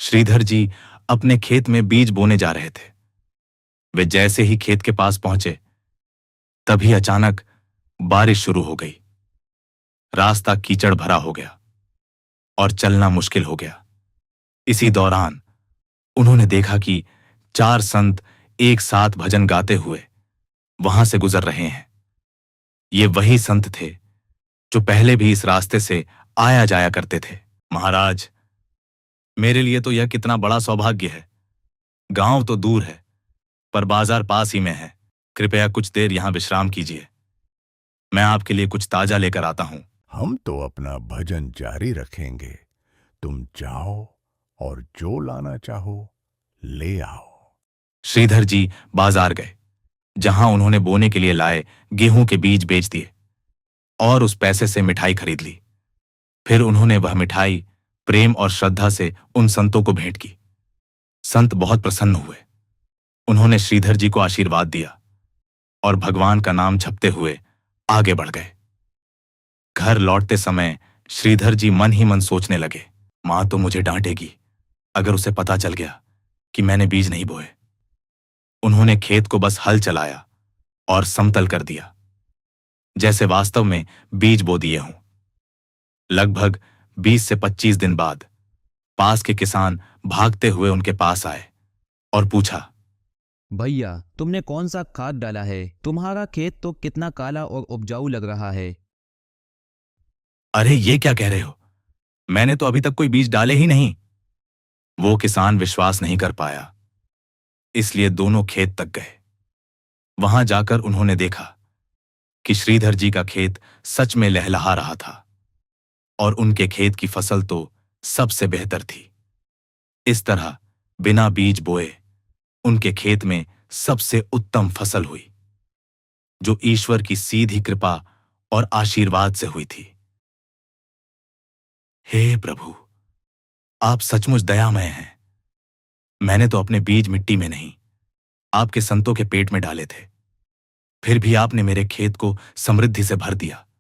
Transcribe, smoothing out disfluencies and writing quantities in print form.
श्रीधर जी अपने खेत में बीज बोने जा रहे थे। वे जैसे ही खेत के पास पहुंचे, तभी अचानक बारिश शुरू हो गई। रास्ता कीचड़ भरा हो गया और चलना मुश्किल हो गया। इसी दौरान उन्होंने देखा कि 4 संत एक साथ भजन गाते हुए वहां से गुजर रहे हैं। ये वही संत थे जो पहले भी इस रास्ते से आया जाया करते थे। महाराज, मेरे लिए तो यह कितना बड़ा सौभाग्य है। गांव तो दूर है, पर बाजार पास ही में है। कृपया कुछ देर यहां विश्राम कीजिए। मैं आपके लिए कुछ ताजा लेकर आता हूं। हम तो अपना भजन जारी रखेंगे। तुम जाओ और जो लाना चाहो ले आओ। श्रीधर जी बाजार गए, जहां उन्होंने बोने के लिए लाए गेहूं के बीज बेच दिए और उस पैसे से मिठाई खरीद ली। फिर उन्होंने वह मिठाई प्रेम और श्रद्धा से उन संतों को भेंट की। संत बहुत प्रसन्न हुए। उन्होंने श्रीधर जी को आशीर्वाद दिया और भगवान का नाम जपते हुए आगे बढ़ गए। घर लौटते समय श्रीधर जी मन ही मन सोचने लगे, मां तो मुझे डांटेगी अगर उसे पता चल गया कि मैंने बीज नहीं बोए। उन्होंने खेत को बस हल चलाया और समतल कर दिया, जैसे वास्तव में बीज बो दिए हों। लगभग 20 से 25 दिन बाद पास के किसान भागते हुए उनके पास आए और पूछा, भैया, तुमने कौन सा खाद डाला है? तुम्हारा खेत तो कितना काला और उपजाऊ लग रहा है। अरे ये क्या कह रहे हो? मैंने तो अभी तक कोई बीज डाले ही नहीं। वो किसान विश्वास नहीं कर पाया, इसलिए दोनों खेत तक गए। वहां जाकर उन्होंने देखा कि श्रीधर जी का खेत सच में लहलहा रहा था और उनके खेत की फसल तो सबसे बेहतर थी। इस तरह बिना बीज बोए उनके खेत में सबसे उत्तम फसल हुई, जो ईश्वर की सीधी कृपा और आशीर्वाद से हुई थी। हे प्रभु, आप सचमुच दयामय हैं। मैंने तो अपने बीज मिट्टी में नहीं, आपके संतों के पेट में डाले थे। फिर भी आपने मेरे खेत को समृद्धि से भर दिया।